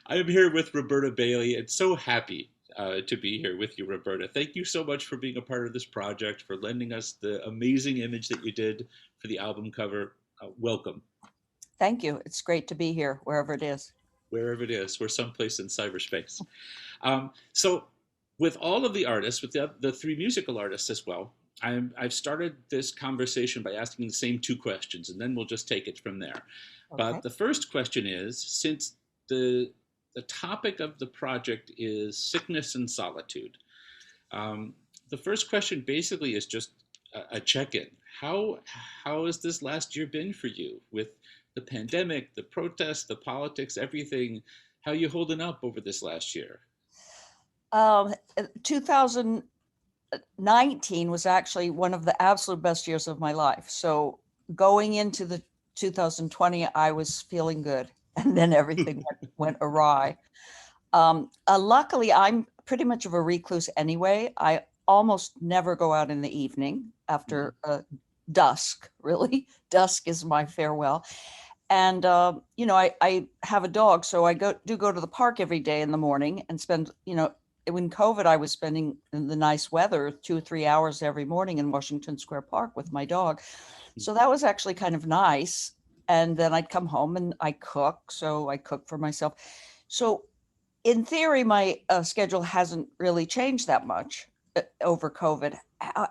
I am here with Roberta Bayley and so happy to be here with you, Roberta. Thank you so much for being a part of this project, for lending us the amazing image that you did for the album cover. Welcome, Thank you. It's great to be here, wherever it is. wherever it is. We're someplace in cyberspace. So, with all of the artists, with the three musical artists as well, I've started this conversation by asking the same two questions, and then we'll just take it from there. Okay. But the first question is, since the the topic of the project is sickness and solitude, the first question basically is just a check-in. How how has this last year been for you with the pandemic, the protests, the politics, everything? How are you holding up over this last year? 2019 was actually one of the absolute best years of my life. So going into the 2020, I was feeling good, and then everything went awry. Luckily, I'm pretty much of a recluse anyway. I almost never go out in the evening Mhm. after dusk, really. Dusk is my farewell. And I have a dog, so I go to the park every day in the morning and spend, when COVID, I was spending in the nice weather 2 or 3 hours every morning in Washington Square Park with my dog. So that was actually kind of nice. And then I'd come home and I cook, so I cook for myself. So in theory, my schedule hasn't really changed that much over COVID.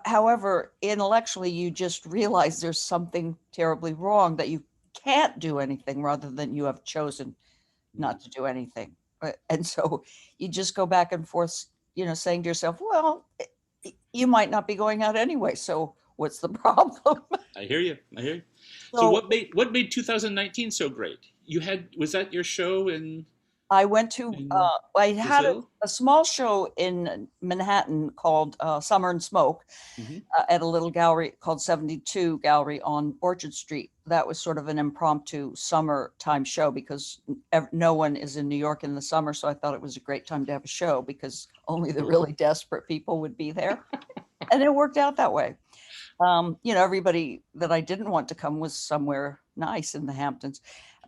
However, intellectually, you just realize there's something terribly wrong, that you can't do anything rather than you have chosen not to do anything. And so you just go back and forth, saying to yourself, well, you might not be going out anyway. So what's the problem? I hear you. I hear you. So So what made 2019 so great? You had was that your show I went to, in I had Brazil? a small show in Manhattan called Summer and Smoke Hmm. at a little gallery called 72 Gallery on Orchard Street. That was sort of an impromptu summertime show because no one is in New York in the summer. So I thought it was a great time to have a show because only the really desperate people would be there. And it worked out that way. Everybody that I didn't want to come was somewhere nice in the Hamptons.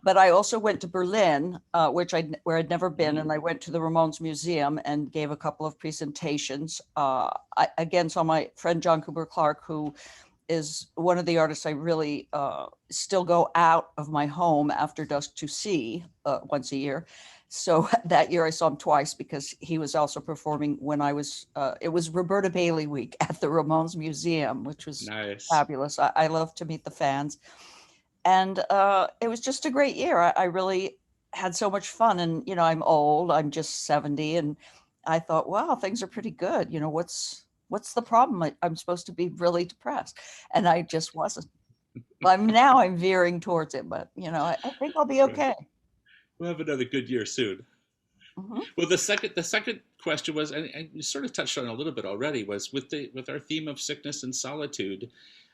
But I also went to Berlin, where I'd never been, and I went to the Ramones Museum and gave a couple of presentations. I again saw my friend John Cooper Clarke, who is one of the artists I really still go out of my home after dusk to see once a year. So that year I saw him twice because he was also performing when it was Roberta Bayley week at the Ramones Museum, which was Nice. fabulous. I love to meet the fans. And it was just a great year. I really had so much fun. And, I'm old, I'm just 70. And I thought, wow, things are pretty good. What's the problem? I'm supposed to be really depressed. And I just wasn't. I'm veering towards it, but I think I'll be Right. okay. We'll have another good year soon. Mhm. Well, the second question was, and you sort of touched on it a little bit already, was with our theme of sickness and solitude.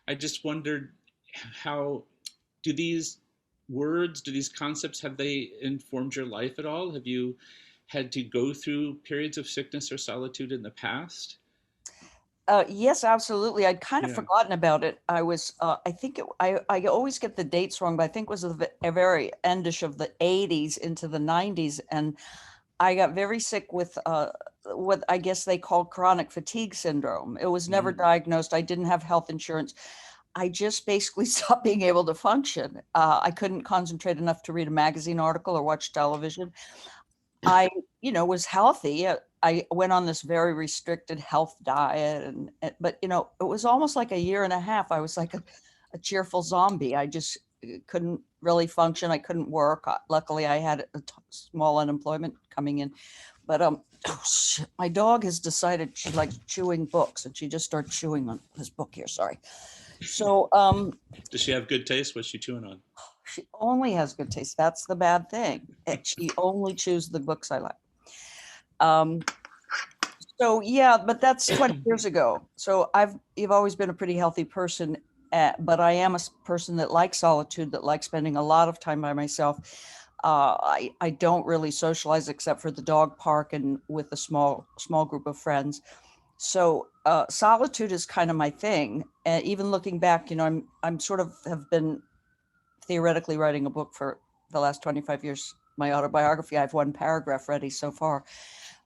I just wondered how do these words, do these concepts, have they informed your life at all? Have you had to go through periods of sickness or solitude in the past? Yes, absolutely. I'd kind of Yeah. forgotten about it. I think I always get the dates wrong, but I think it was a very endish of the 80s into the 90s. And I got very sick with what I guess they call chronic fatigue syndrome. It was never Mm. diagnosed. I didn't have health insurance. I just basically stopped being able to function. I couldn't concentrate enough to read a magazine article or watch television. I, was healthy. I went on this very restricted health diet, but it was almost like a year and a half. I was like a cheerful zombie. I just couldn't really function. I couldn't work. Luckily, I had a small unemployment coming in, but oh, shit, my dog has decided she likes chewing books, and she just started chewing on this book here. Sorry. So Does she have good taste? What's she chewing on? she only has good taste. That's the bad thing. She only chews the books I like. Um, so yeah, but that's 20 years ago. So you've always been a pretty healthy person, but I am a person that likes solitude, that likes spending a lot of time by myself. I don't really socialize except for the dog park and with a small group of friends. So solitude is kind of my thing. And even looking back, I'm sort of have been theoretically writing a book for the last 25 years my autobiography. I have one paragraph ready so far.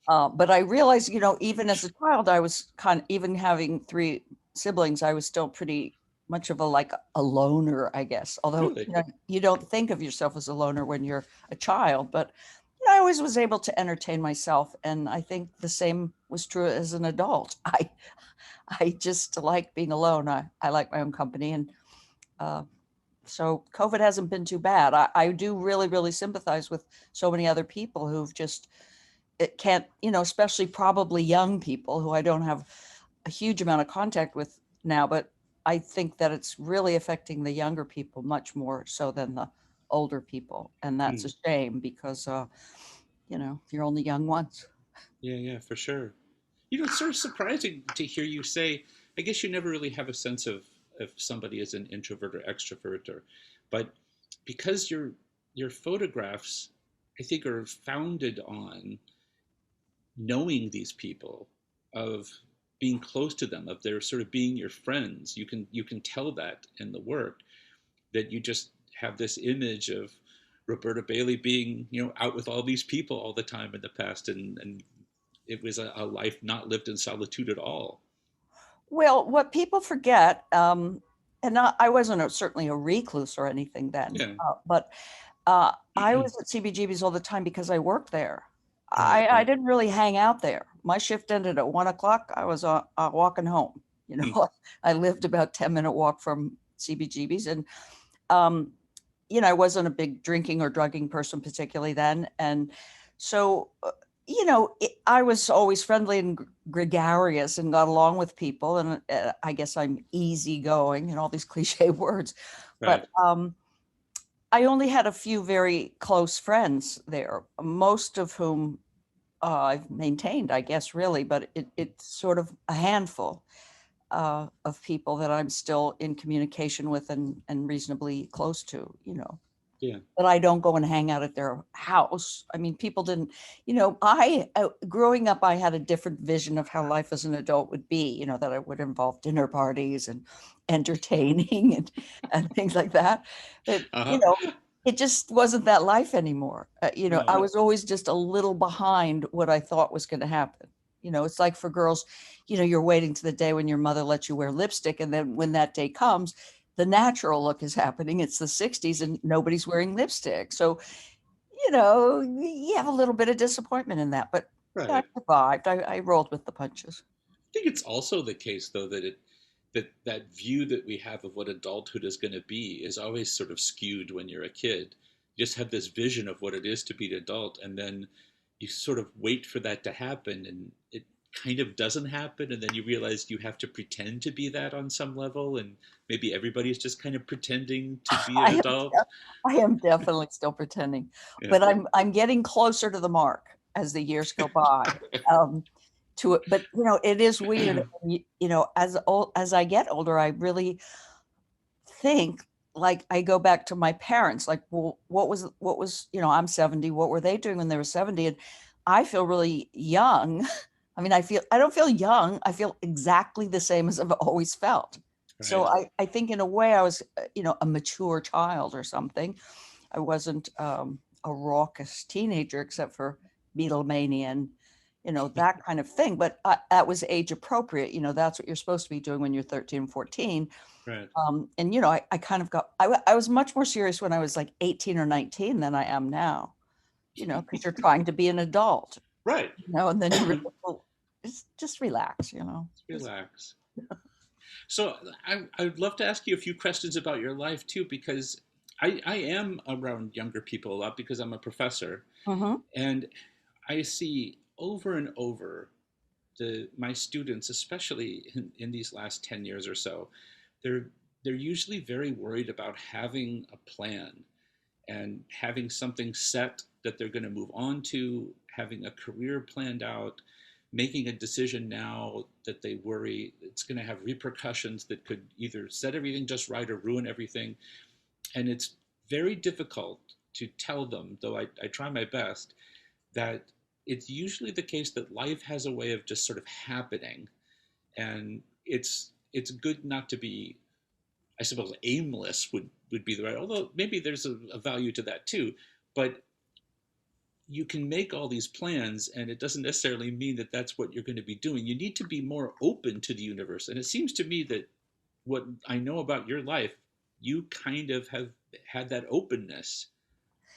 But I realized, even as a child, I was even having three siblings, I was still pretty much of a loner, I guess. Although, Really? you don't think of yourself as a loner when you're a child, but I always was able to entertain myself. And I think the same was true as an adult. I just like being alone. I like my own company. And uh, so COVID hasn't been too bad. I do really, really sympathize with so many other people who've just, it can't, especially probably young people who I don't have a huge amount of contact with now, but I think that it's really affecting the younger people much more so than the older people. And that's a Hmm. shame because, you're only young once. Yeah, yeah, for sure. It's sort of surprising to hear you say, I guess you never really have a sense of if somebody is an introvert or extrovert, but because your photographs, I think, are founded on knowing these people, of being close to them, of their sort of being your friends. You can tell that in the work, that you just have this image of Roberta Bayley being, out with all these people all the time in the past, and it was a life not lived in solitude at all. Well, what people forget, and I wasn't certainly a recluse or anything then, Yeah. but I was at CBGB's all the time because I worked there. Right, I right. didn't really hang out there. My shift ended at 1 o'clock. I was walking home. Hmm. I lived about 10-minute walk from CBGB's, and um, I wasn't a big drinking or drugging person particularly then, and so I was always friendly and gregarious and got along with people, and I guess I'm easygoing and all these cliche words, Right. but I only had a few very close friends there, most of whom I've maintained, I guess, really, but it's sort of a handful of people that I'm still in communication with and reasonably close to, Yeah. but I don't go and hang out at their house. I mean, people didn't, growing up, I had a different vision of how life as an adult would be, that it would involve dinner parties and entertaining and things like that. But, Uh-huh. it just wasn't that life anymore. I No. was always just a little behind what I thought was going to happen. It's like for girls, you're waiting to the day when your mother lets you wear lipstick. And then when that day comes, the natural look is happening. It's the 60s and nobody's wearing lipstick. So, you have a little bit of disappointment in that, but I Right. survived. I rolled with the punches. I think it's also the case, though, that view that we have of what adulthood is going to be is always sort of skewed when you're a kid. You just have this vision of what it is to be an adult, and then you sort of wait for that to happen, and it kind of doesn't happen, and then you realize you have to pretend to be that on some level, and maybe everybody's just kind of pretending to be an I am, adult. I am definitely still pretending, Yeah. but I'm getting closer to the mark as the years go by. Um, to it, but it is weird. As I get older, I really think like I go back to my parents, like, well, what was, I'm 70. What were they doing when they were 70? And I feel really young. I mean, I don't feel young. I feel exactly the same as I've always felt. So Right. I think in a way I was, a mature child or something. I wasn't a raucous teenager except for Beatlemania and, that kind of thing. But that was age appropriate. That's what you're supposed to be doing when you're 13, 14. Right. And I kind of I was much more serious when I was like 18 or 19 than I am now, because you're trying to be an adult, Right. and then you really, well, just relax, just, Relax. So I'd love to ask you a few questions about your life too, because I am around younger people a lot because I'm a professor, Mhm. and I see over and over my students, especially in these last 10 years or so, they're they're usually very worried about having a plan and having something set that they're going to move on to, having a career planned out, making a decision now that they worry it's going to have repercussions that could either set everything just right or ruin everything. And it's very difficult to tell them, though I try my best, that it's usually the case that life has a way of just sort of happening, and it's good not to be, I suppose, aimless would be the right. Although maybe there's a value to that too, but you can make all these plans, and it doesn't necessarily mean that that's what you're going to be doing. You need to be more open to the universe. And it seems to me that what I know about your life, you kind of have had that openness,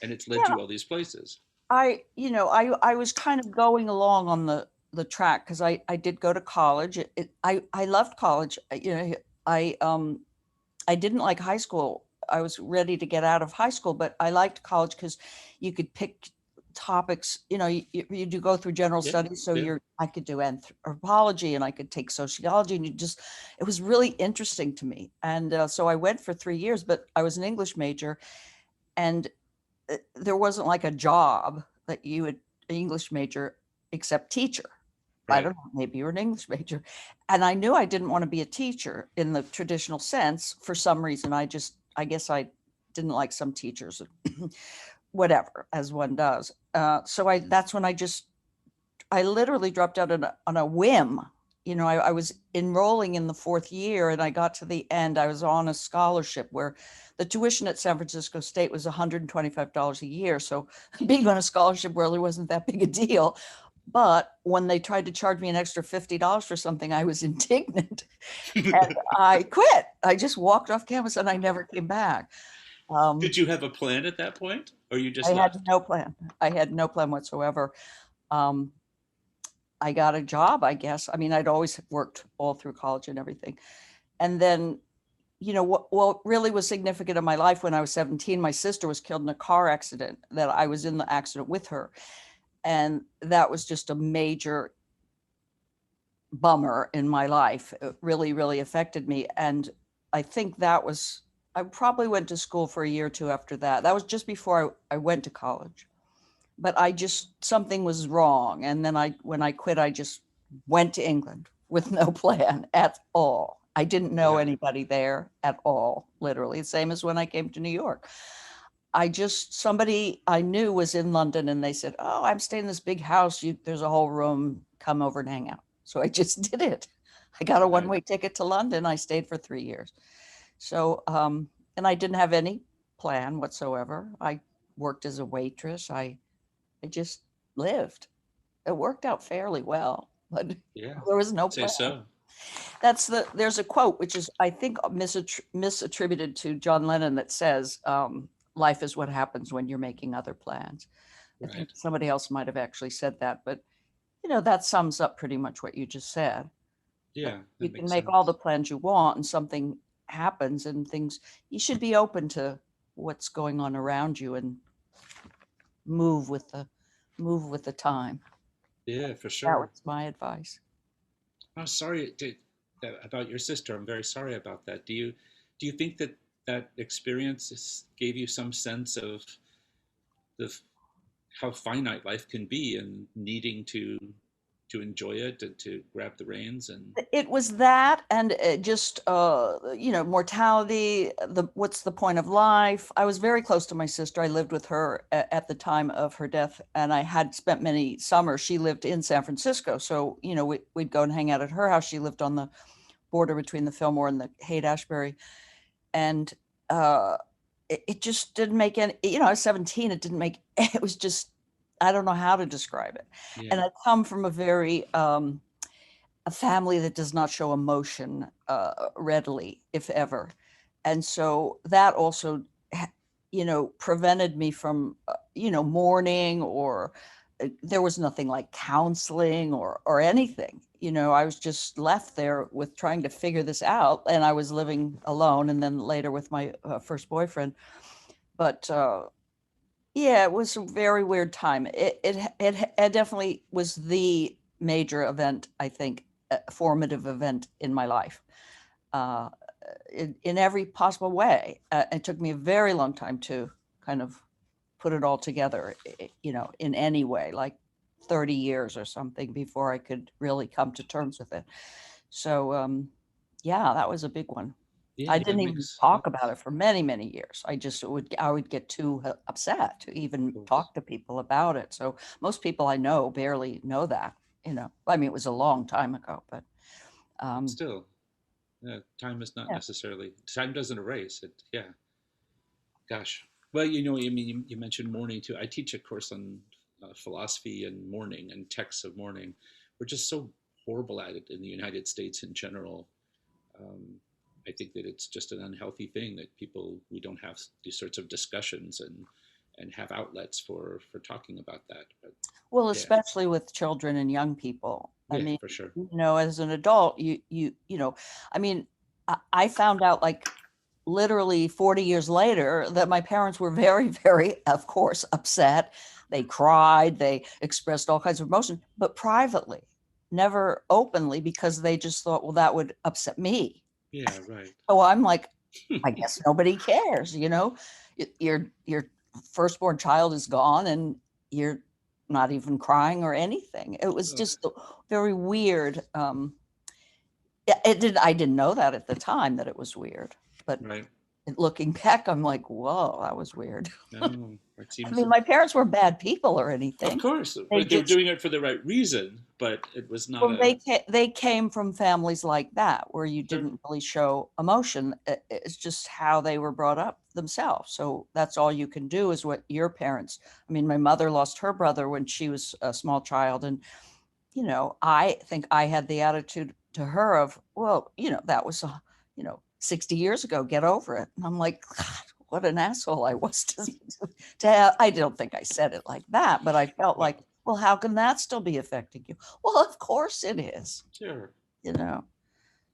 and it's led Yeah, you all these places. I was kind of going along on the track because I did go to college. I loved college. I didn't like high school. I was ready to get out of high school, but I liked college because you could pick topics. You do go through general Yeah, studies, so yeah. I could do anthropology and I could take sociology, and it was really interesting to me. And so I went for 3 years, but I was an English major, and there wasn't like a job that you would an English major except teacher. I Right. don't know, maybe you're an English major. And I knew I didn't want to be a teacher in the traditional sense for some reason. I guess I didn't like some teachers, whatever, as one does. That's when I literally dropped out on a whim. I was enrolling in the fourth year and I got to the end. I was on a scholarship where the tuition at San Francisco State was $125 a year. So being on a scholarship really wasn't that big a deal. But when they tried to charge me an extra $50 for something, I was indignant and I quit. I just walked off campus and I never came back. Did you have a plan at that point, or you just I had left? no plan. I had no plan whatsoever. Um, I got a job, I guess. I mean, I'd always worked all through college and everything. And then, what really was significant in my life when I was 17, my sister was killed in a car accident that I was in the accident with her. And that was just a major bummer in my life. It really, really affected me. And I think I probably went to school for a year or two after that. That was just before I went to college. But something was wrong. And then when I quit, I just went to England with no plan at all. I didn't know Yeah. anybody there at all, literally. Same as when I came to New York. Somebody I knew was in London and they said, "Oh, I'm staying in this big house. There's a whole room. Come over and hang out." So I just did it. I got a Right. one-way ticket to London. I stayed for 3 years. So, and I didn't have any plan whatsoever. I worked as a waitress. I just lived. It worked out fairly well, but Yeah. there was no I'd say plan. so. There's a quote, which is, I think, misattributed to John Lennon that says, life is what happens when you're making other plans. I think Right. somebody else might have actually said that, but that sums up pretty much what you just said. That Yeah, you that can makes make all the sense. plans you want and something happens and you should be open to what's going on around you and move with the move with the time. Yeah, for That sure. was my advice. I'm sorry about your sister. I'm very sorry about that. Do you think that that experience gave you some sense of the how finite life can be and needing to enjoy it and to grab the reins and It was that, and just mortality. What's the point of life? I was very close to my sister. I lived with her at the time of her death, and I had spent many summers. She lived in San Francisco, so we'd go and hang out at her house. She lived on the border between the Fillmore and the Haight-Ashbury, and uh, it just didn't make any. I was 17. It didn't make. It was just, I don't know how to describe it. yeah. And I come from a family that does not show emotion readily, if ever. And so that also, prevented me from, mourning, or there was nothing like counseling or anything. I was just left there with trying to figure this out. And I was living alone and then later with my first boyfriend. But yeah, it was a very weird time. It definitely was the major event, I think, a formative event in my life, uh, in every possible way. It took me a very long time to kind of put it all together, in any way, like 30 years or something before I could really come to terms with it. So, yeah, that was a big one. I Yeah, didn't even that talk about makes it for many, many years. I would get too upset to even course. talk to people about it. So most people I know barely know that. I mean, it was a long time ago, but But um, still, time is not yeah. necessarily time doesn't erase it. Yeah. Gosh. Well, I mean, you mentioned mourning too. I teach a course on philosophy and mourning and texts of mourning. We're just so horrible at it in the United States in general. Um, I think that it's just an unhealthy thing that we don't have these sorts of discussions and have outlets for talking about that. But Well, yeah, especially with children and young people. I yeah, mean, for sure. as an adult, I mean, I found out like literally 40 years later that my parents were very, very, of course, upset. They cried, they expressed all kinds of emotion, but privately, never openly, because they just thought, well, that would upset me. Yeah, right. So I'm like, I guess nobody cares. Your firstborn child is gone and you're not even crying or anything. It was Ugh, just very weird. I didn't know that at the time that it was weird, but right. looking back, I'm like, whoa, that was weird. No, it I seems. mean, my parents were bad people or Of anything. course, They but they were just doing it for the right reason. But it was not Well, a they came from families like that where you sure. didn't really show emotion. It's just how they were brought up themselves. So that's all you can do is what your parents. I mean, my mother lost her brother when she was a small child, and I think I had the attitude to her of, well, that was 60 years ago. Get over it. And I'm like, God, what an asshole I was to have. I don't think I said it like that, but I felt like, Well, well, how can that still be affecting you? Well, of course it is, sure. you know.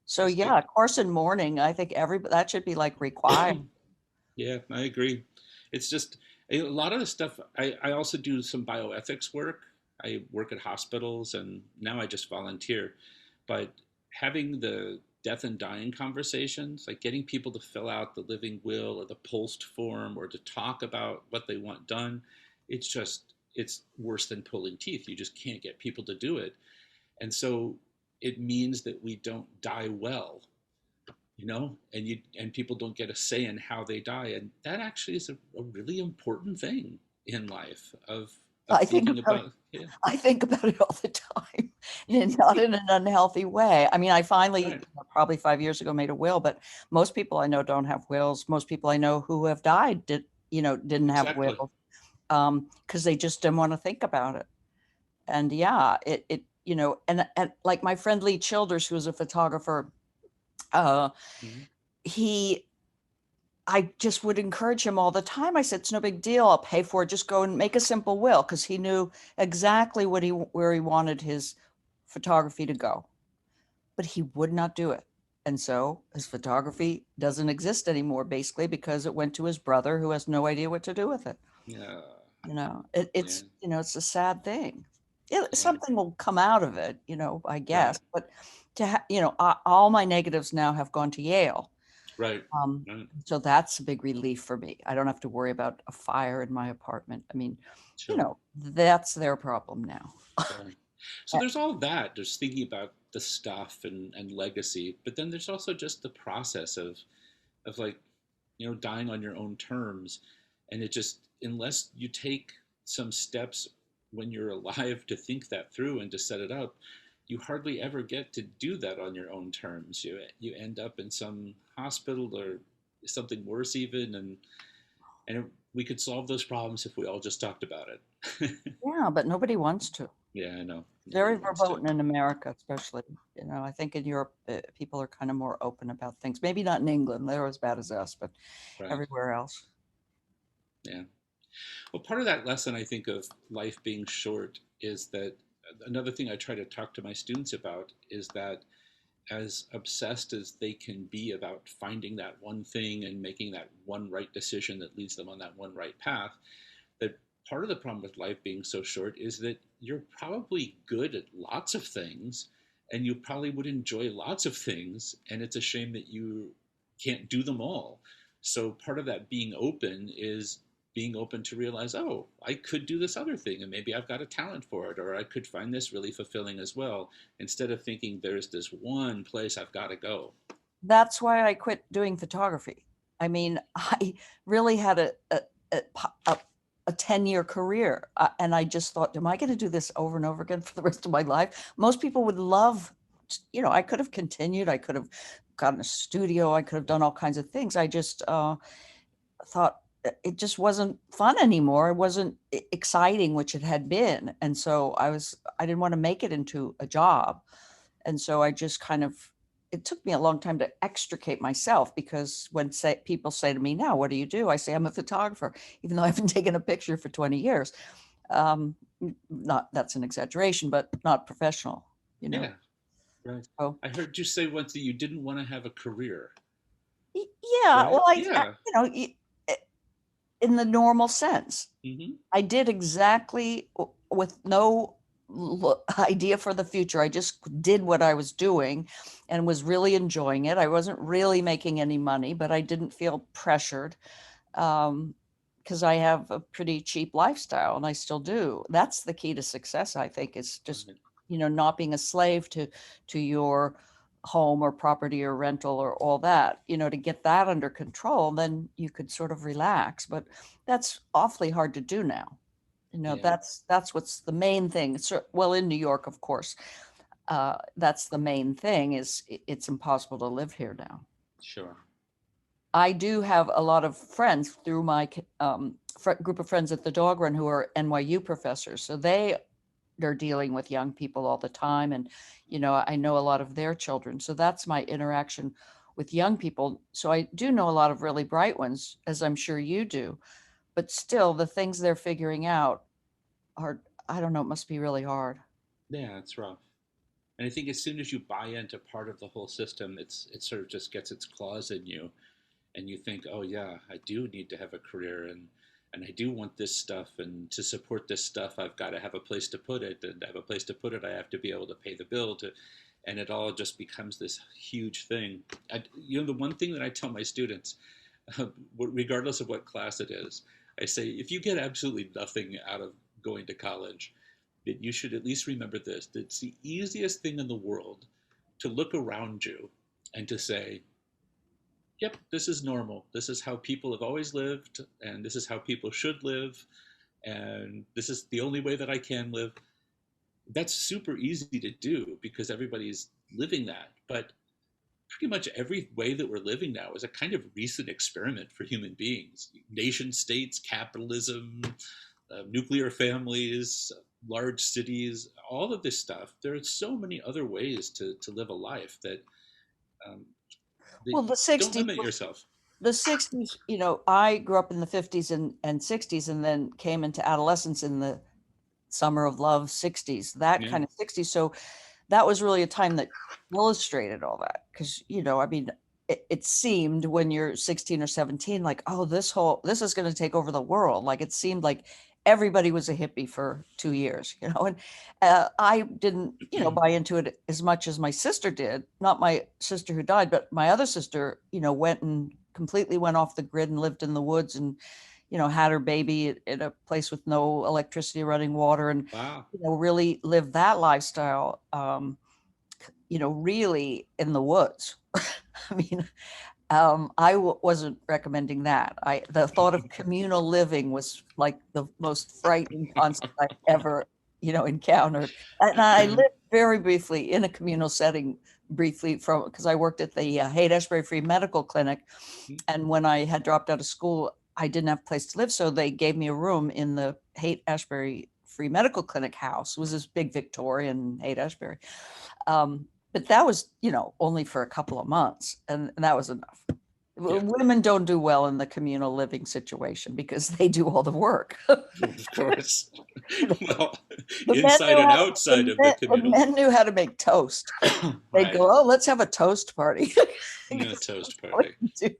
So Just yeah, get. of course in mourning, I think that should be like required. Yeah, I agree. It's just a lot of the stuff. I also do some bioethics work. I work at hospitals, and now I just volunteer. But having the death and dying conversations, like getting people to fill out the living will or the post form or to talk about what they want done, it's worse than pulling teeth. You just can't get people to do it. And so it means that we don't die well, and people don't get a say in how they die, and that actually is a really important thing in life of I think thinking about about. Yeah, I think about it all the time, and not in an unhealthy way. I mean, I finally, right, probably 5 years ago, made a will, but most people I know don't have wills. Most people I know who have died didn't have exactly. wills, because they just didn't want to think about it. And yeah, and like my friend Lee Childers, who was a photographer, uh, Mhm. he I just would encourage him all the time. I said, it's no big deal. I'll pay for it. Just go and make a simple will, because he knew exactly where he wanted his photography to go, but he would not do it. And so his photography doesn't exist anymore, basically, because it went to his brother, who has no idea what to do with it. Yeah, yeah, It's a sad thing. yeah, Something will come out of it, I right, guess. But all my negatives now have gone to Yale. right, Um, right. so that's a big relief for me. I don't have to worry about a fire in my apartment. I mean, Sure. that's their problem now. Yeah. So there's all that. There's thinking about the stuff and legacy, but then there's also just the process of like, dying on your own terms. And it just, unless you take some steps when you're alive to think that through and to set it up, you hardly ever get to do that on your own terms. You end up in some hospital or something worse even, and we could solve those problems if we all just talked about it. Yeah, but nobody wants to. Yeah, I know. Very Nobody wants to. verboten in America, especially. I think in Europe, people are kind of more open about things. Maybe not in England, they're as bad as us, but Right. everywhere else. Yeah. Well, part of that lesson, I think, of life being short is that another thing I try to talk to my students about is that as obsessed as they can be about finding that one thing and making that one right decision that leads them on that one right path, that part of the problem with life being so short is that you're probably good at lots of things and you probably would enjoy lots of things. And it's a shame that you can't do them all. So part of that being open is being open to realize, oh, I could do this other thing and maybe I've got a talent for it, or I could find this really fulfilling as well, instead of thinking there's this one place I've got to go. That's why I quit doing photography. I mean, I really had a 10-year career. And I just thought, am I going to do this over and over again for the rest of my life? Most people would love, I could have continued. I could have gotten a studio. I could have done all kinds of things. I just thought, it just wasn't fun anymore. It wasn't exciting, which it had been. And so I didn't want to make it into a job. And so I just kind of, it took me a long time to extricate myself, because when people say to me now, what do you do? I say, I'm a photographer, even though I haven't taken a picture for 20 years. Not, that's an exaggeration, but not professional, you know? Yeah, right. So, I heard you say once that you didn't want to have a career, yeah, right? well, Yeah. you know, in the normal sense, Hmm. I did exactly with no idea for the future. I just did what I was doing and was really enjoying it. I wasn't really making any money, but I didn't feel pressured, because I have a pretty cheap lifestyle, and I still do. That's the key to success, I think, is just, Right. not being a slave to your home or property or rental or all that, to get that under control, then you could sort of relax. But that's awfully hard to do now. Yeah, That's what's the main thing. Well, in New York, of course, that's the main thing, is it's impossible to live here now. sure. I do have a lot of friends through my group of friends at the dog run who are NYU professors. So they're dealing with young people all the time. And, I know a lot of their children. So that's my interaction with young people. So I do know a lot of really bright ones, as I'm sure you do. But still, the things they're figuring out are, I don't know, it must be really hard. Yeah, it's rough. And I think as soon as you buy into part of the whole system, it sort of just gets its claws in you, and you think, oh yeah, I do need to have a career, and I do want this stuff, and to support this stuff, I've got to have a place to put it, and to have a place to put it, I have to be able to pay the bill to, and it all just becomes this huge thing. The one thing that I tell my students, regardless of what class it is, I say, if you get absolutely nothing out of going to college, that you should at least remember this: that it's the easiest thing in the world to look around you and to say, yep, this is normal. This is how people have always lived, and this is how people should live, and this is the only way that I can live. That's super easy to do because everybody's living that. But pretty much every way that we're living now is a kind of recent experiment for human beings. Nation states, capitalism, nuclear families, large cities, all of this stuff. There are so many other ways to live a life um, that Well, you don't limit yourself. the 60s, I grew up in the 50s and 60s, and then came into adolescence in the summer of love 60s, that Yeah. kind of 60s. So that was really a time that illustrated all that. Because, I mean, it seemed when you're 16 or 17, like, oh, this is going to take over the world. Like, it seemed like everybody was a hippie for 2 years, and I didn't, buy into it as much as my sister did. Not my sister who died, but my other sister, completely went off the grid and lived in the woods, and had her baby in a place with no electricity, running water, and Wow. really lived that lifestyle, really in the woods. I mean, wasn't recommending that. The thought of communal living was like the most frightening concept I've ever, encountered. And I Yeah. lived very briefly in a communal setting, briefly, because I worked at the Haight-Ashbury Free Medical Clinic. And when I had dropped out of school, I didn't have a place to live. So they gave me a room in the Haight-Ashbury Free Medical Clinic house. It was this big Victorian Haight-Ashbury. But that was, only for a couple of months, and that was enough. Yeah. Women don't do well in the communal living situation because they do all the work. Of course. Well, The men inside knew and how to, outside of the the communal. men knew how to make toast. They Right. go, oh, let's have a toast party. Yeah, Because toast that's what party. you do.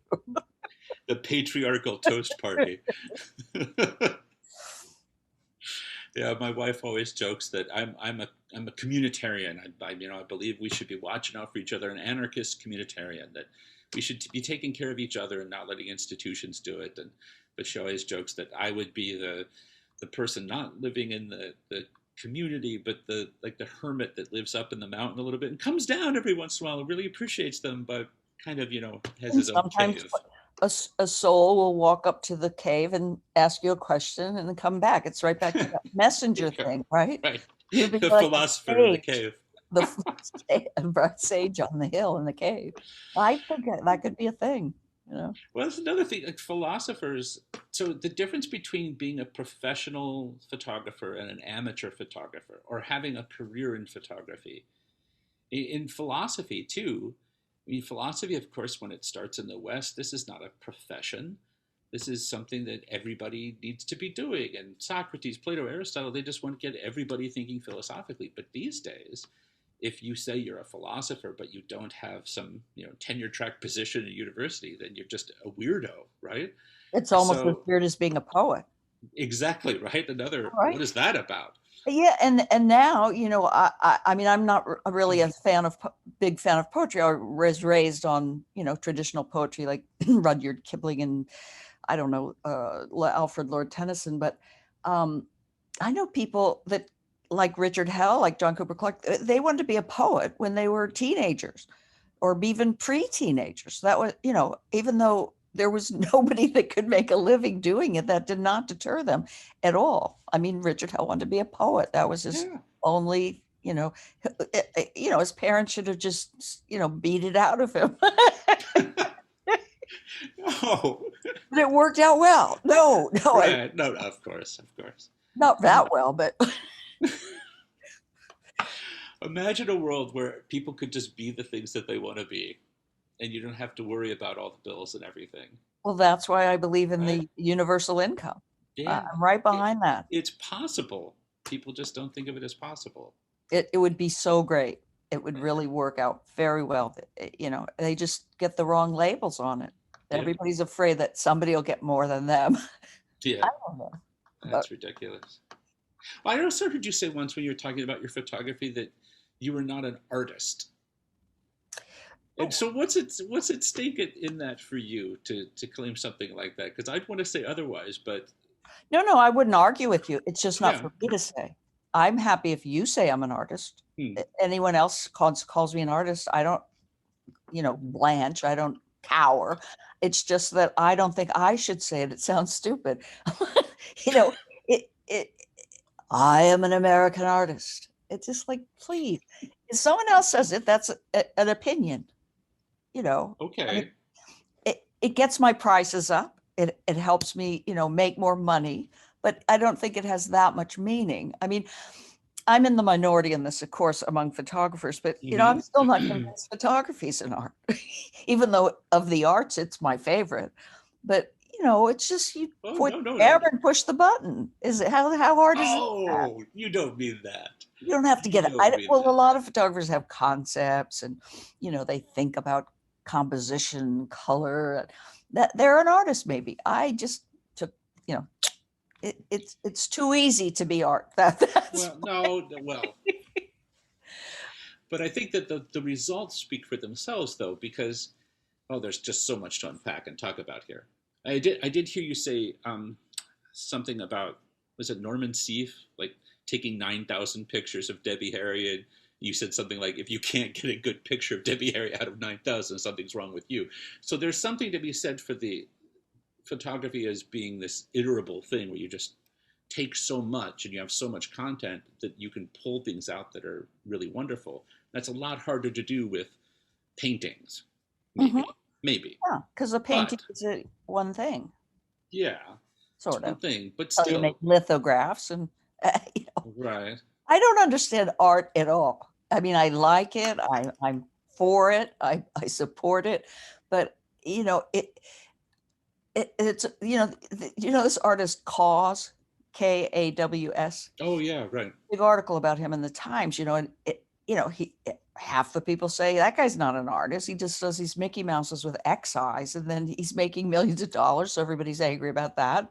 The patriarchal toast party. Yeah, my wife always jokes that I'm a communitarian. I believe we should be watching out for each other. An anarchist communitarian, that we should be taking care of each other and not letting institutions do it. But she always jokes that I would be the person not living in the community, but the hermit that lives up in the mountain a little bit and comes down every once in a while and really appreciates them, but kind of has And his own sometimes cave. a soul will walk up to the cave and ask you a question and then come back. It's right back to that messenger Yeah, thing, right? right. You'd be The like a philosopher in the sage, cave. the sage on the hill in the cave. I think that could be a thing. you know. Well, that's another thing. Like philosophers, so the difference between being a professional photographer and an amateur photographer, or having a career in photography, in philosophy too. I mean, philosophy, of course, when it starts in the West, this is not a profession. This is something that everybody needs to be doing. And Socrates, Plato, Aristotle, they just want to get everybody thinking philosophically. But these days, if you say you're a philosopher but you don't have some tenure track position at university, then you're just a weirdo, right? It's almost as So weird as being a poet. exactly, right. Another, Right. what is that about? Yeah, and now, I mean, I'm not really a big fan of poetry. I was raised on, traditional poetry like Rudyard Kipling and I don't know, Alfred Lord Tennyson, but I know people that like Richard Hell, like John Cooper Clarke, they wanted to be a poet when they were teenagers or even pre-teenagers. That was, even though there was nobody that could make a living doing it, that did not deter them at all. I mean, Richard Hell wanted to be a poet. That was his Yeah. only, his parents should have just, beat it out of him. No. But it worked out well. No, Right. No, of course, of course. not that well, but Imagine a world where people could just be the things that they want to be, and you don't have to worry about all the bills and everything. well, that's why I believe in Right? the universal income. Yeah. I'm right It, behind that. it's possible. People just don't think of it as possible. It would be so great. It would really work out very well. They just get the wrong labels on it. Yeah. Everybody's afraid that somebody will get more than them. Yeah. I don't know. That's ridiculous. Well, I also heard you say once when you were talking about your photography that you were not an artist. And so what's at stake in that for you to claim something like that? Because I'd want to say otherwise, but No, I wouldn't argue with you. It's just not yeah. for me to say. I'm happy if you say I'm an artist. Hmm. Anyone else calls me an artist, I don't, blanch. I don't cower. It's just that I don't think I should say it. It sounds stupid. you know, it I am an American artist. It's just like, please, if someone else says it, that's an opinion, I mean, Okay. it gets my prices up. It helps me, make more money, but I don't think it has that much meaning. I mean, I'm in the minority in this, of course, among photographers, but I'm still not Mm-hmm. convinced photography is an art, even though of the arts, it's my favorite. But it's just you Oh point no, no, the no. camera and push the button. Is it how hard is that? Oh, you don't mean that. You don't have to You get it. don't mean Well, a that. lot of photographers have concepts, and they think about composition, color. That they're an artist, maybe. I just took, it's too easy to be art. That's Well, no, well, but I think that the results speak for themselves, though, because there's just so much to unpack and talk about here. I did hear you say something about, was it Norman Seeff, like taking 9,000 pictures of Debbie Harry, and you said something like, if you can't get a good picture of Debbie Harry out of 9,000, something's wrong with you. So there's something to be said for the photography as being this iterable thing where you just take so much and you have so much content that you can pull things out that are really wonderful. That's a lot harder to do with paintings, Mhm. maybe. Yeah, because a painting But is one thing, yeah, it's sort one of. thing, but So you make still, lithographs, and right. I don't understand art at all. I mean, I like it. I'm for it. I support it, but it's this artist Kaws. Oh yeah, right. Big article about him in the Times. And half the people say that guy's not an artist. He just does these Mickey Mouses with X eyes, and then he's making millions of dollars. So everybody's angry about that.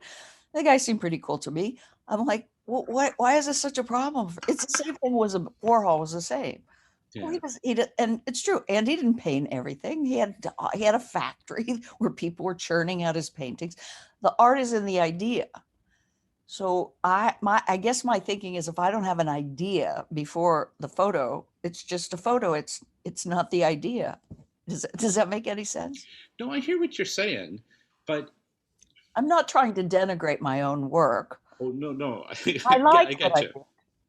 The guy seemed pretty cool to me. I'm like, well, why is this such a problem? It's the same thing. Warhol was the same. Well, Yeah. he did, and it's true. And he didn't paint everything. He had a factory where people were churning out his paintings. The art is in the idea. So I guess my thinking is, if I don't have an idea before the photo, it's just a photo. It's not the idea. Does that make any sense? No, I hear what you're saying, but I'm not trying to denigrate my own work. oh no, no, I I liked what get I you. did.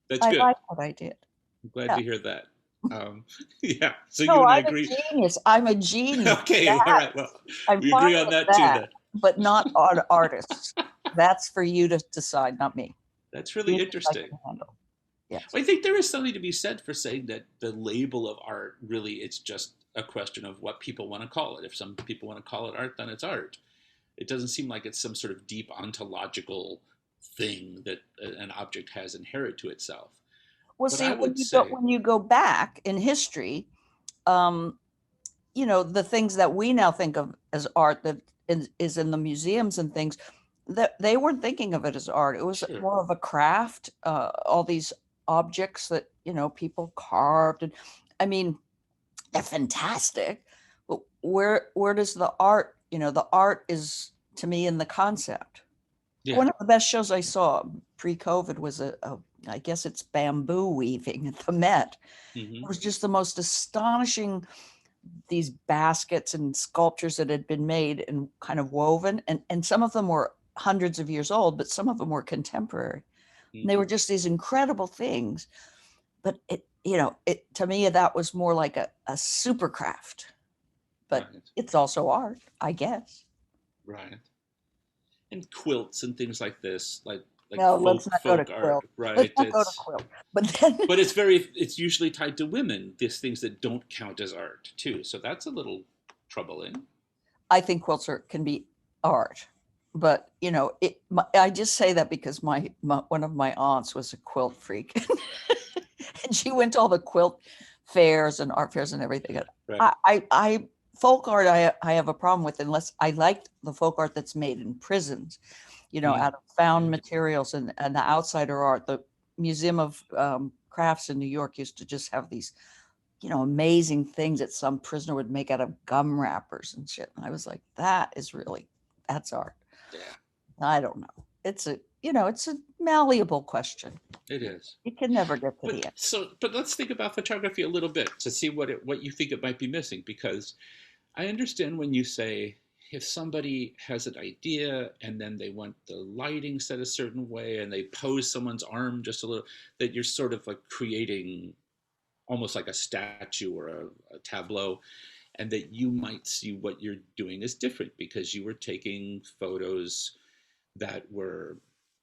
That's I good. liked what I did. I'm glad Yeah. to hear that. Um, yeah. So you No, and I I'm a agree. genius. I'm a genius. Okay. All That right. Well, I'm we fine agree on with that too that, then. but not on artists. That's for you to decide, not me. That's really Genius I interesting. can handle. Yes. I think there is something to be said for saying that the label of art really it's just a question of what people want to call it. If some people want to call it art, then it's art. It doesn't seem like it's some sort of deep ontological thing that an object has inherent to itself. Well, But see, I when would you go say, back in history, um, the things that we now think of as art that is in the museums and things, that they weren't thinking of it as art. It was sure, more of a craft. All these objects that people carved, and I mean, they're fantastic. But where does the art? The art is to me in the concept. yeah, One of the best shows I saw pre-COVID was I guess it's bamboo weaving at the Met. It hmm was just the most astonishing, these baskets and sculptures that had been made and kind of woven. And some of them were hundreds of years old, but some of them were contemporary. And they hmm were just these incredible things. But it to me, that was more like a super craft, but right, it's also art, I guess. right, and quilts and things like this, like No, let's not go to folk art, quilt. Let's right? not go to quilt. But then But it's usually tied to women. These things that don't count as art too. So that's a little troubling. I think quilts can be art. But I just say that because my one of my aunts was a quilt freak, and she went to all the quilt fairs and art fairs and everything. And Right. I folk art I have a problem with, unless I like the folk art that's made in prisons, Mm, out of found yeah. materials, and the outsider art. The Museum of Crafts in New York used to just have these amazing things that some prisoner would make out of gum wrappers and shit. And I was like, that's art. Yeah. I don't know. It's a malleable question. It is. You can never get to the But end. but let's think about photography a little bit to see what you think it might be missing, because I understand when you say if somebody has an idea and then they want the lighting set a certain way and they pose someone's arm just a little, that you're sort of like creating almost like a statue or a tableau, and that you might see what you're doing is different because you were taking photos that were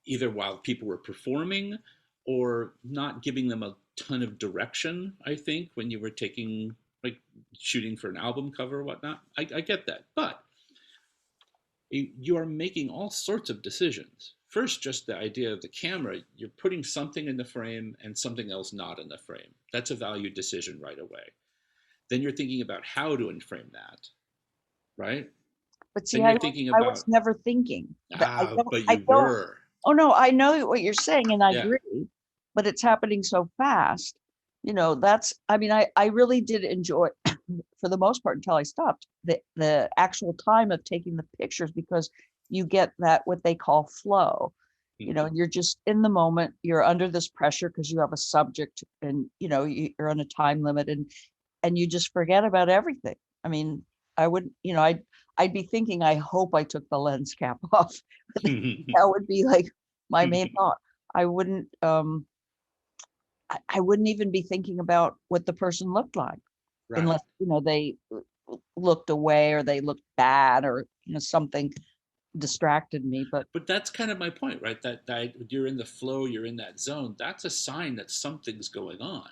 either while people were performing or not giving them a ton of direction. I think when you were taking, like, shooting for an album cover or whatnot, I get that. But you are making all sorts of decisions. First, just the idea of the camera, you're putting something in the frame and something else not in the frame. That's a value decision right away. Then you're thinking about how to frame that, right? But see, Then you're thinking I was about, never thinking that. but I you don't. were. Oh no, I know what you're saying, and I Yeah. agree, but it's happening so fast. I mean, I really did enjoy, for the most part, until I stopped, the actual time of taking the pictures, because you get that what they call flow. hmm And you're just in the moment, you're under this pressure because you have a subject, and you're on a time limit, and you just forget about everything. I mean, I would, I'd be thinking, I hope I took the lens cap off. That would be like my main thought. I wouldn't I wouldn't even be thinking about what the person looked like, right. unless they looked away, or they looked bad, or something distracted me. But But that's kind of my point, right? That you're in the flow, you're in that zone. That's a sign that something's going on.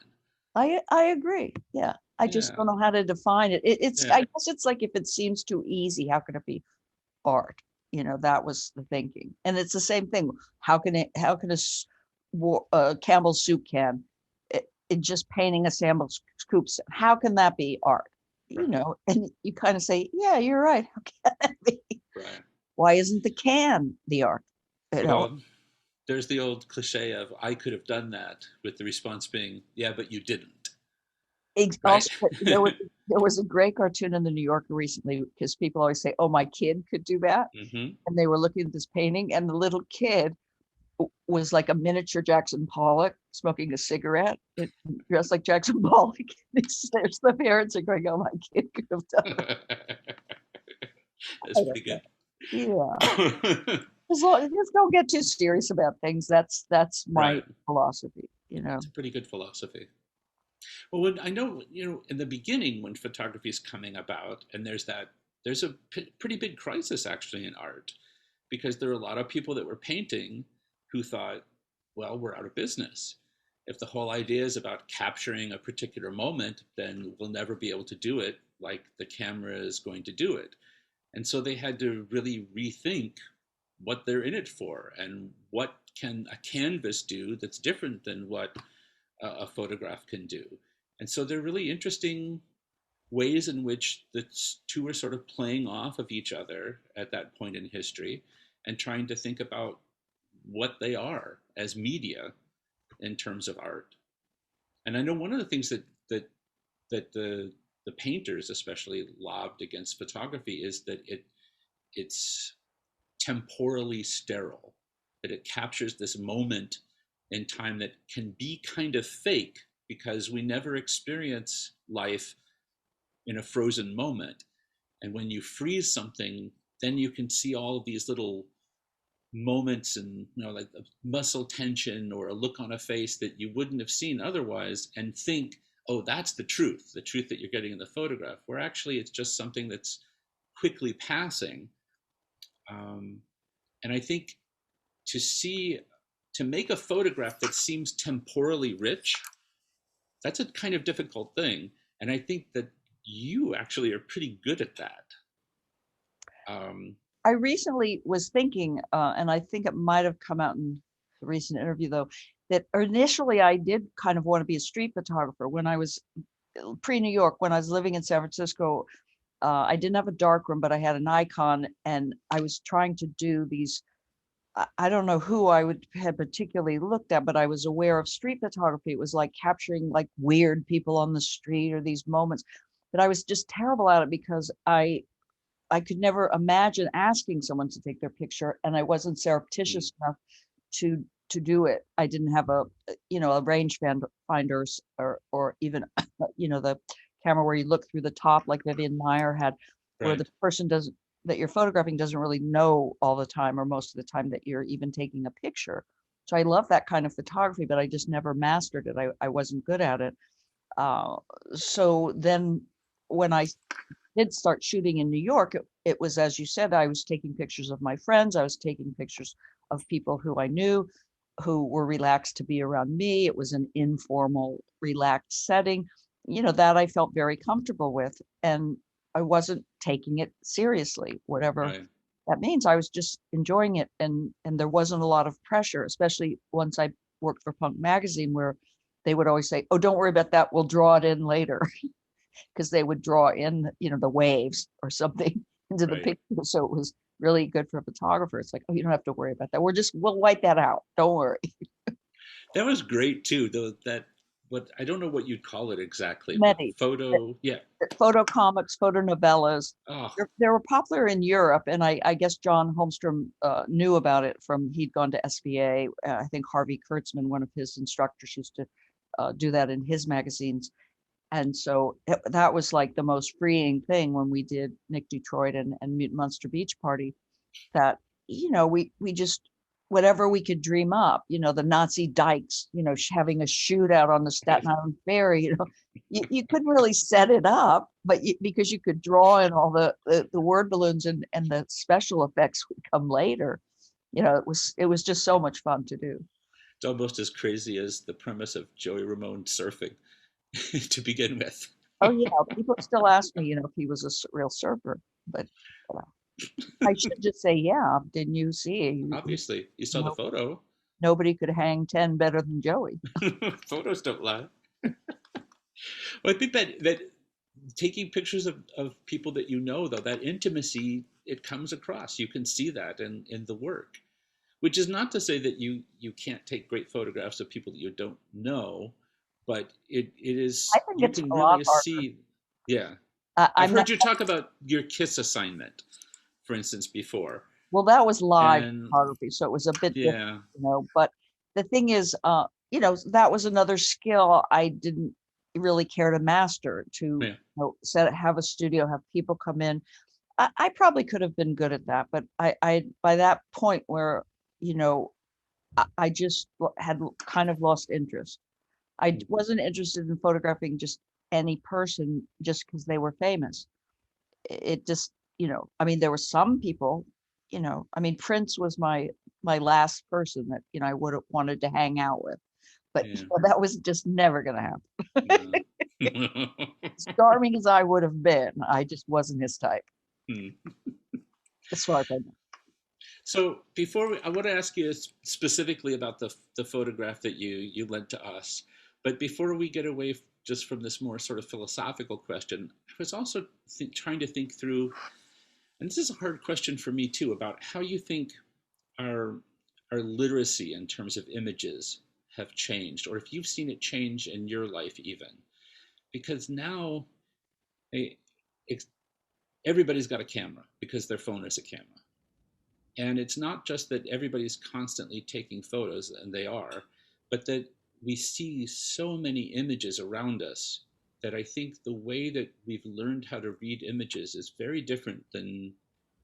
I agree. Yeah. I just Yeah, don't know how to define it. I yeah, guess it's like, if it seems too easy, how can it be art? That was the thinking. And it's the same thing. How can a Campbell's soup can, it just painting a Campbell's scoop, how can that be art? right, And you kind of say, yeah, you're right. How can that be? right. Why isn't the can the art? You know, Well, there's the old cliche of I could have done that, with the response being, yeah, but you didn't, right? Also, there was a great cartoon in the New Yorker recently, because people always say, "Oh, my kid could do that," hmm and they were looking at this painting, and the little kid was like a miniature Jackson Pollock, smoking a cigarette, dressed like Jackson Pollock. There's the parents are going, "Oh, my kid could have done that." That's I pretty don't know. good. Yeah, just don't get too serious about things. That's my Right. philosophy. It's a pretty good philosophy. Well, when I know, in the beginning when photography is coming about, and there's a pretty big crisis actually in art, because there are a lot of people that were painting who thought, well, we're out of business. If the whole idea is about capturing a particular moment, then we'll never be able to do it like the camera is going to do it. And so they had to really rethink what they're in it for and what can a canvas do that's different than what a photograph can do. And so they're really interesting ways in which the two are sort of playing off of each other at that point in history and trying to think about what they are as media in terms of art. And I know one of the things that the painters especially lobbed against photography is that it's temporally sterile, that it captures this moment in time that can be kind of fake because we never experience life in a frozen moment. And when you freeze something, then you can see all of these little moments and, like a muscle tension or a look on a face that you wouldn't have seen otherwise, and think, oh, that's the truth that you're getting in the photograph, where actually it's just something that's quickly passing. And I think to see, to make a photograph that seems temporally rich, that's a kind of difficult thing. And I think that you actually are pretty good at that. I recently was thinking, and I think it might have come out in the recent interview, though, that initially I did kind of want to be a street photographer when I was pre-New York, when I was living in San Francisco. I didn't have a darkroom, but I had an Nikon, and I was trying to do these. I don't know who I would had particularly looked at, but I was aware of street photography. It was like capturing like weird people on the street or these moments. But I was just terrible at it because I could never imagine asking someone to take their picture, and I wasn't surreptitious enough to do it. I didn't have a range finder or even the camera where you look through the top like Vivian Meyer had, where Right. the person that you're photographing doesn't really know all the time or most of the time that you're even taking a picture. So I love that kind of photography, but I just never mastered it. I wasn't good at it. So then when I did start shooting in New York, it was, as you said, I was taking pictures of my friends. I was taking pictures of people who I knew, who were relaxed to be around me. It was an informal, relaxed setting, that I felt very comfortable with. And I wasn't taking it seriously, whatever Right. that means. I was just enjoying it. And there wasn't a lot of pressure, especially once I worked for Punk Magazine, where they would always say, oh, don't worry about that. We'll draw it in later. Because they would draw in, the waves or something into the Right. picture. So it was really good for a photographer. It's like, oh, you don't have to worry about that. We'll wipe that out. Don't worry. That was great too, though. What I don't know what you'd call it exactly, but Many yeah. photo comics, photo novellas. Oh, They were popular in Europe, and I guess John Holmstrom knew about it from he'd gone to SVA. I think Harvey Kurtzman, one of his instructors, used to do that in his magazines. And so that was like the most freeing thing when we did Nick Detroit and Mutant Monster Beach Party, that, we just, whatever we could dream up, the Nazi dykes, having a shootout on the Staten Island Ferry, you couldn't really set it up, but because you could draw in all the word balloons and the special effects would come later. It was just so much fun to do. it's almost as crazy as the premise of Joey Ramone surfing to begin with. Oh yeah, people still ask me, if he was a real surfer, but uh, I should just say, yeah. Didn't you see? Obviously, you saw the No, photo. nobody could hang 10 better than Joey. Photos don't lie. Well, I think that taking pictures of people that though, that intimacy, it comes across. You can see that in the work, which is not to say that you can't take great photographs of people that you don't know, but it I is, think you it's can a lot really harder. see. Yeah, I've I'm not, heard you talk about your KISS assignment, for instance, before. well, that was live And photography, so it was a bit different, yeah, but the thing is, that was another skill I didn't really care to master, to, yeah, have a studio, have people come in. I probably could have been good at that, but I by that point where, I just had kind of lost interest. I Mhm. wasn't interested in photographing just any person just because they were famous. It just, I mean, there were some people, I mean, Prince was my last person that, I would have wanted to hang out with, but Yeah. that was just never going to happen. No. As charming as I would have been, I just wasn't his type, Hmm. as far as I know. So I want to ask you specifically about the photograph that you lent to us. But before we get away just from this more sort of philosophical question, I was also trying to think through, and this is a hard question for me too, about how you think our our literacy in terms of images have changed, or if you've seen it change in your life even, because now eh, everybody's got a camera because their phone is a camera. And it's not just that everybody's constantly taking photos, and they are, but that we see so many images around us that I think the way that we've learned how to read images is very different than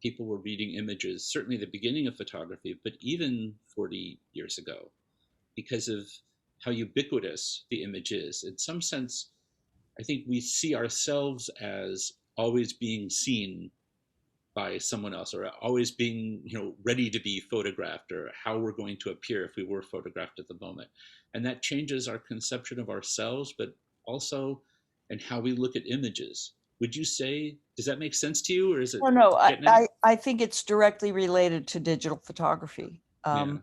people were reading images, certainly the beginning of photography, but even 40 years ago, because of how ubiquitous the image is. In some sense, I think we see ourselves as always being seen by someone else, or always being ready to be photographed, or how we're going to appear if we were photographed at the moment. And that changes our conception of ourselves, but also in how we look at images. Would you say, does that make sense to you, or is it No, no, getting at? I think it's directly related to digital photography. Yeah,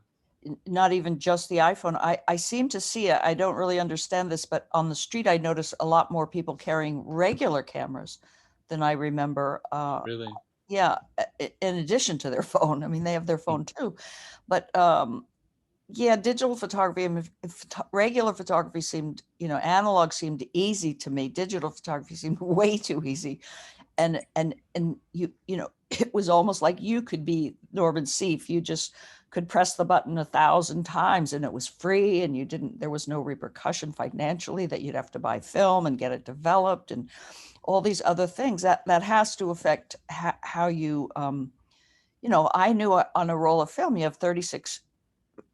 Not even just the iPhone. I seem to see it. I don't really understand this, but on the street, I notice a lot more people carrying regular cameras than I remember. really. Yeah, in addition to their phone. I mean, they have their phone too, but yeah, digital photography. I mean, regular photography seemed, analog seemed easy to me. Digital photography seemed way too easy, and it was almost like you could be Norman Seeff. You just could press the button 1,000 times and it was free, and there was no repercussion financially that you'd have to buy film and get it developed and all these other things that has to affect how you I knew on a roll of film you have 36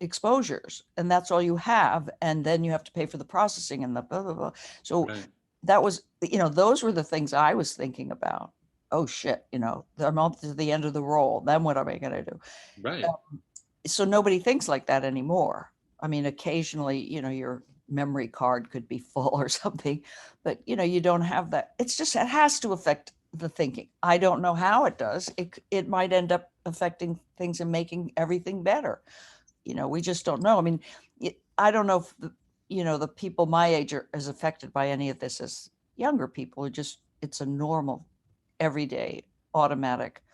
exposures and that's all you have, and then you have to pay for the processing and the blah blah blah. So Right, that was, those were the things I was thinking about. Oh shit, I'm up to the end of the roll, then what am I going to do? right. So nobody thinks like that anymore. I mean, occasionally, your memory card could be full or something, but you don't have that. It's just, it has to affect the thinking. I don't know how it does. It might end up affecting things and making everything better. We just don't know. I mean, I don't know if the people my age are as affected by any of this as younger people who just, it's a normal, everyday, automatic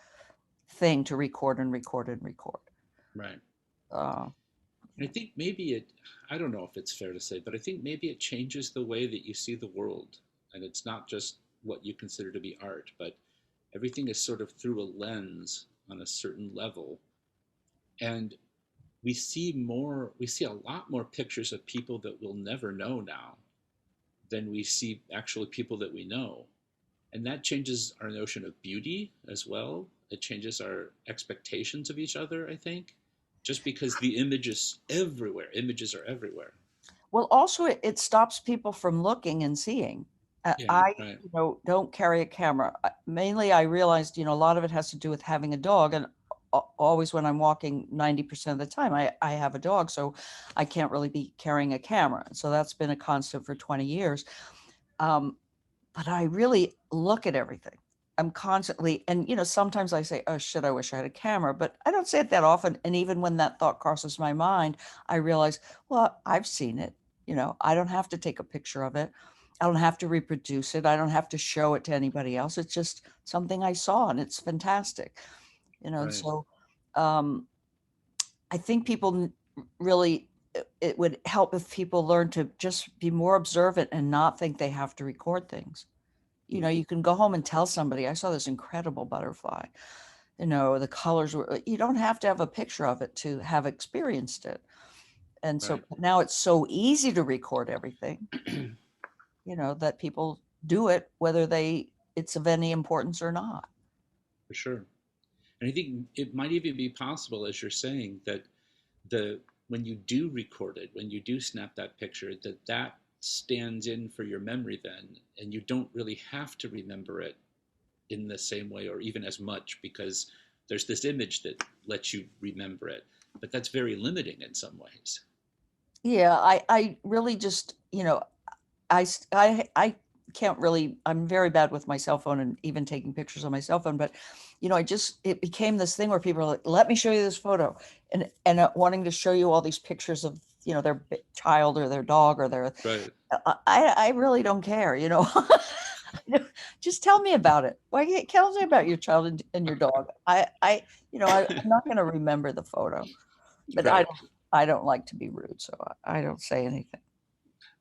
thing to record and record and record. Right. Uh, And I think maybe I don't know if it's fair to say, but I think maybe it changes the way that you see the world. And it's not just what you consider to be art, but everything is sort of through a lens on a certain level. And we see a lot more pictures of people that we'll never know now than we see actually people that we know. And that changes our notion of beauty as well. It changes our expectations of each other, I think, just because the images are everywhere. well, also it stops people from looking and seeing. Yeah, I, right. don't carry a camera. Mainly, I realized, a lot of it has to do with having a dog, and always when I'm walking, 90% of the time, I have a dog, so I can't really be carrying a camera. So that's been a constant for 20 years. Um, but I really look at everything. I'm constantly, and sometimes I say, "Oh shit, I wish I had a camera," but I don't say it that often. And even when that thought crosses my mind, I realize, well, I've seen it. I don't have to take a picture of it. I don't have to reproduce it. I don't have to show it to anybody else. It's just something I saw, and it's fantastic. And Right. so, um, I think people really, it would help if people learn to just be more observant and not think they have to record things. Mm, You can go home and tell somebody, I saw this incredible butterfly. The colors were, you don't have to have a picture of it to have experienced it. And so right. now it's so easy to record everything, that people do it, whether it's of any importance or not. For sure. And I think it might even be possible, as you're saying, that the when you do record it, when you do snap that picture, that stands in for your memory then, and you don't really have to remember it in the same way or even as much, because there's this image that lets you remember it, but that's very limiting in some ways. Yeah, I really just, I can't really, I'm very bad with my cell phone and even taking pictures on my cell phone, but it became this thing where people are like, let me show you this photo, and wanting to show you all these pictures of, their child or their dog or their, Right. I really don't care, just tell me about it. Why can't tell me about your child and your dog? I'm not going to remember the photo, but Right. I don't like to be rude, so I don't say anything.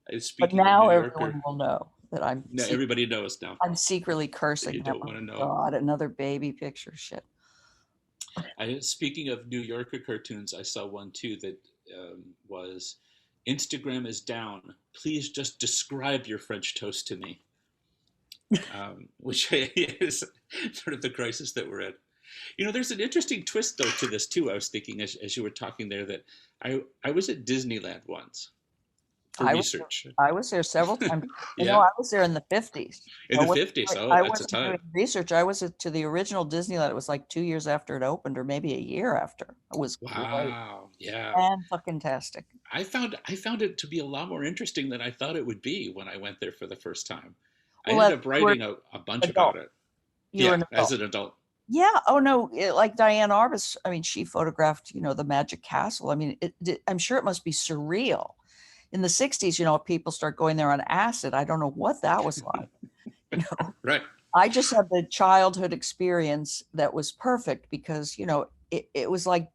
But Speaking of New now Yorker, everyone will know that now everybody knows now I'm secretly that you cursing them. don't Oh want to know. God, another baby picture. Shit. Speaking of New Yorker cartoons, I saw one too that was Instagram is down. Please just describe your French toast to me, which is sort of the crisis that we're in. There's an interesting twist though to this too. I was thinking as you were talking there that I was at Disneyland once for I was research. I was there several times. Yeah, I was there in the 50s. in the 50s. Oh, I that's a wasn't doing time. research. I was to the original Disneyland. It was like 2 years after it opened, or maybe a year after. It was great Wow. Yeah. and fucking tastic. I found it to be a lot more interesting than I thought it would be when I went there for the first time. I Well, ended as up you were writing a bunch adult, about it. you were Yeah, an as adult. an adult. Yeah. Oh no. Like Diane Arbus. I mean, she photographed, the Magic Castle. I mean, I'm sure it must be surreal. In the 60s, people start going there on acid. I don't know what that was like. You know, Right. I just had the childhood experience that was perfect because, it was like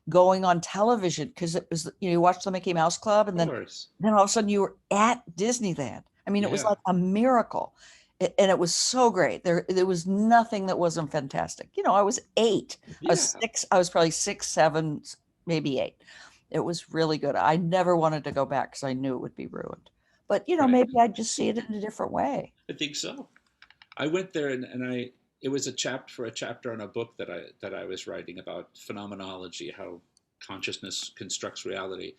going on television because it was, you watched the Mickey Mouse Club and Of course. then all of a sudden you were at Disneyland. I mean, it was Yeah. like a miracle. And it was so great. There was nothing that wasn't fantastic. I was 8. Yeah. I was probably 6, 7, maybe 8. It was really good. I never wanted to go back because I knew it would be ruined. But Right. maybe I'd just see it in a different way. I think so. I went there and I it was a chapter on a book that I was writing about phenomenology, how consciousness constructs reality.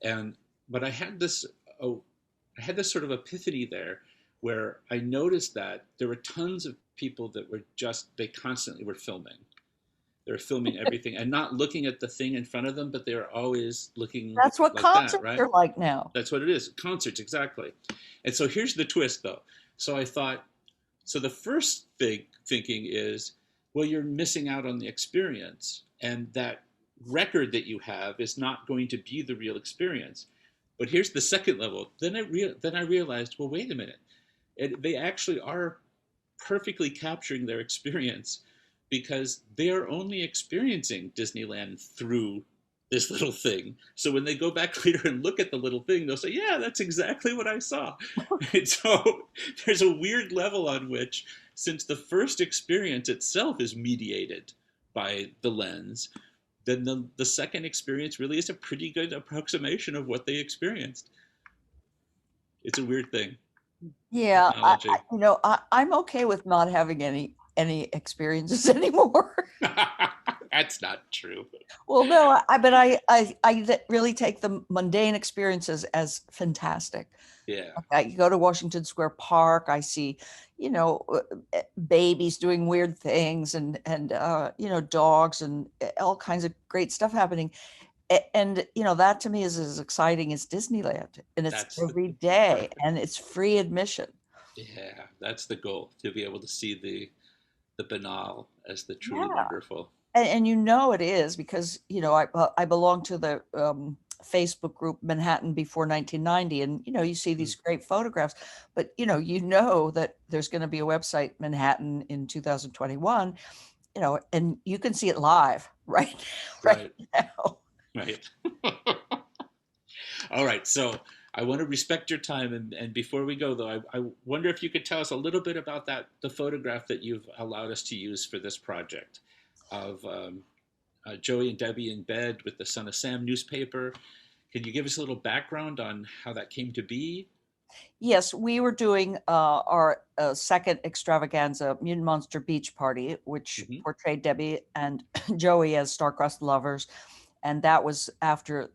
And but oh, I had this sort of epiphany there where I noticed that there were tons of people that were they constantly were filming. They were filming everything and not looking at the thing in front of them, but they were always looking That's what like that, concerts right? are like now. That's what it is. Concerts, exactly. And so here's the twist though. So I thought, so the first thinking is, well, you're missing out on the experience, and that record that you have is not going to be the real experience. But here's the second level. Then I realized, well, wait a minute. They actually are perfectly capturing their experience because they are only experiencing Disneyland through this little thing. So when they go back later and look at the little thing, they'll say, yeah, that's exactly what I saw. And so there's a weird level on which, since the first experience itself is mediated by the lens, then the second experience really is a pretty good approximation of what they experienced. It's a weird thing. Yeah, Technology. I'm okay with not having any experiences anymore. That's not true. Well, no, but I really take the mundane experiences as fantastic. Yeah. I go to Washington Square Park. I see, babies doing weird things and dogs and all kinds of great stuff happening. And that to me is as exciting as Disneyland, and it's That's every day and it's free admission. yeah, that's the goal, to be able to see the banal as the truly Yeah. wonderful. And it is because I belong to the Facebook group Manhattan before 1990, and you see these great photographs, but that there's going to be a website Manhattan in 2021, and you can see it live right Right. now. Right. All right. So I want to respect your time, and before we go, though, I wonder if you could tell us a little bit about the photograph that you've allowed us to use for this project of Joey and Debbie in bed with the Son of Sam newspaper. Can you give us a little background on how that came to be? Yes, we were doing our second extravaganza, Mutant Monster Beach Party, which Mm-hmm. portrayed Debbie and Joey as star-crossed lovers, and that was after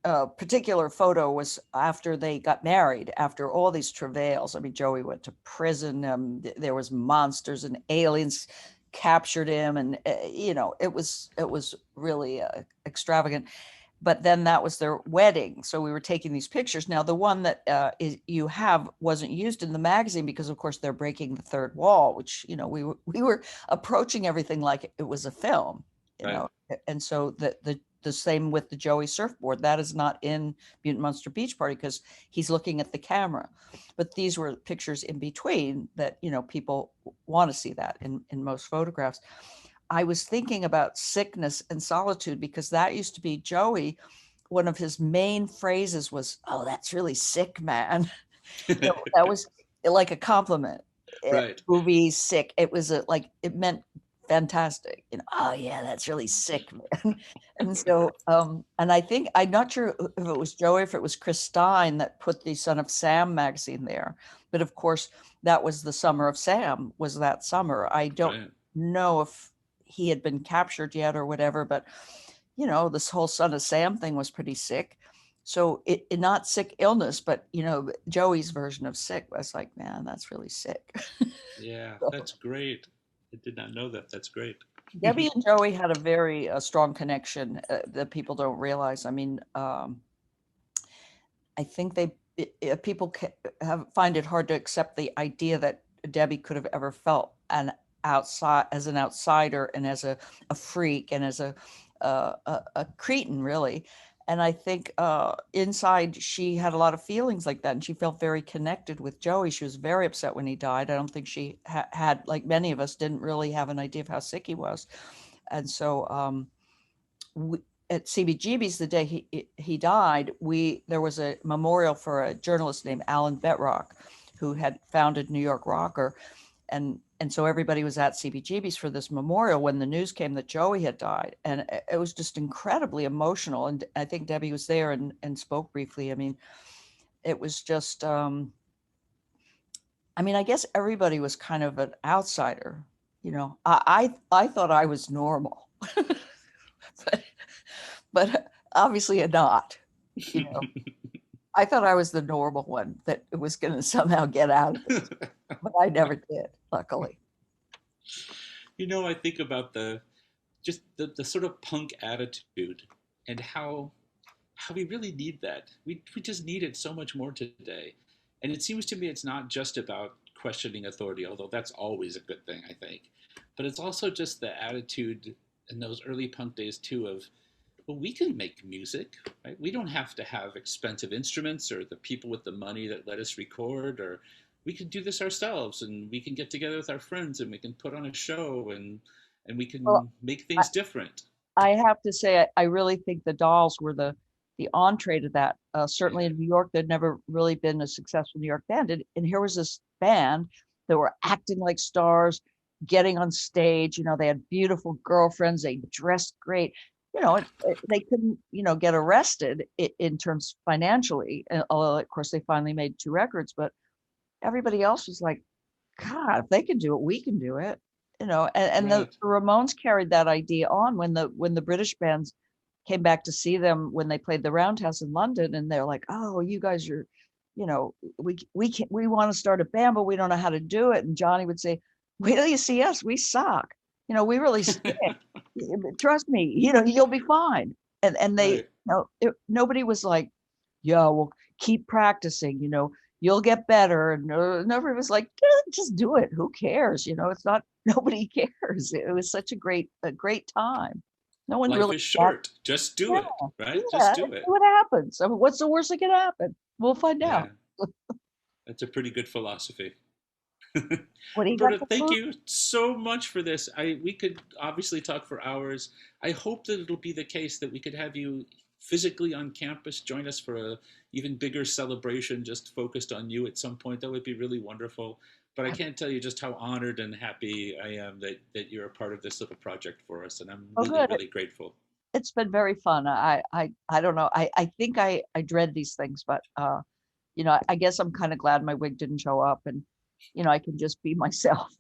particular photo was after they got married, after all these travails. I mean, Joey went to prison. There was monsters and aliens captured him, and it was really extravagant. But then that was their wedding, so we were taking these pictures. Now, the one that you have wasn't used in the magazine because, of course, they're breaking the third wall, which we were approaching everything like it was a film, Right. and so the same with the Joey surfboard. That is not in Mutant Monster Beach Party because he's looking at the camera. But these were pictures in between that, people want to see that in most photographs. I was thinking about sickness and solitude because that used to be Joey. One of his main phrases was, "Oh, that's really sick, man." That was like a compliment. Right. Movie sick. It was like it meant fantastic. Oh yeah, that's really sick, man. And so, and I think I'm not sure if it was Joey, if it was Chris Stein that put the Son of Sam magazine there. But of course, that was the summer of Sam. Was that summer? I don't Right. know if he had been captured yet or whatever, but this whole Son of Sam thing was pretty sick. So it not sick illness, but Joey's version of sick was like, man, that's really sick. Yeah, So that's great. I did not know that. That's great. Debbie and Joey had a very strong connection that people don't realize. I mean, I think people find it hard to accept the idea that Debbie could have ever felt as an outsider and as a freak and as a cretin, really. And I think inside she had a lot of feelings like that, and she felt very connected with Joey. She was very upset when he died. I don't think she had, like many of us, didn't really have an idea of how sick he was. And so we, at CBGB's the day he died, there was a memorial for a journalist named Alan Betrock, who had founded New York Rocker, and so everybody was at CBGB's for this memorial when the news came that Joey had died, and it was just incredibly emotional. And I think Debbie was there and spoke briefly. I mean, it was just. I mean, I guess everybody was kind of an outsider. I thought I was normal, but obviously not. You know, I thought I was the normal one that was going to somehow get out of it, but I never did, luckily. I think about the sort of punk attitude and how we really need that. We just need it so much more today. And it seems to me it's not just about questioning authority, although that's always a good thing, I think. But it's also just the attitude in those early punk days too of, well, we can make music, right? We don't have to have expensive instruments or the people with the money that let us record, or we can do this ourselves, and we can get together with our friends and we can put on a show, and we Well, can make I, things different. I have to say, I really think the Dolls were the entree to that. Certainly Yeah. in New York, there'd never really been a successful New York band, and here was this band that were acting like stars, getting on stage. They had beautiful girlfriends. They dressed great. They couldn't, get arrested in terms financially. Although, of course, they finally made 2 records, but everybody else was like, God, if they can do it, we can do it. And the Right. Ramones carried that idea on when the British bands came back to see them when they played the Roundhouse in London, and they're like, "Oh, you guys are, we want to start a band, but we don't know how to do it." And Johnny would say, "Wait till you see us, we suck. We really stink. Trust me, you'll be fine." And they, Right. nobody was like, "Yeah, well, keep practicing. You'll get better." And nobody was like, Just do it. Who cares? It's not, nobody cares." It was such a great time. No one Life really, is short. Just do yeah, it, right? Just yeah, do let's see it. what happens. I mean, what's the worst that can happen? We'll find out. Yeah. That's a pretty good philosophy. What do you got Roberta, to thank prove? you so much for this. We could obviously talk for hours. I hope that it'll be the case that we could have you physically on campus join us for a even bigger celebration just focused on you at some point. That would be really wonderful. But I can't tell you just how honored and happy I am that you're a part of this little project for us, and I'm Oh, really, good. really grateful. It's been very fun. I don't know. I think I dread these things, but I guess I'm kind of glad my wig didn't show up, and I can just be myself.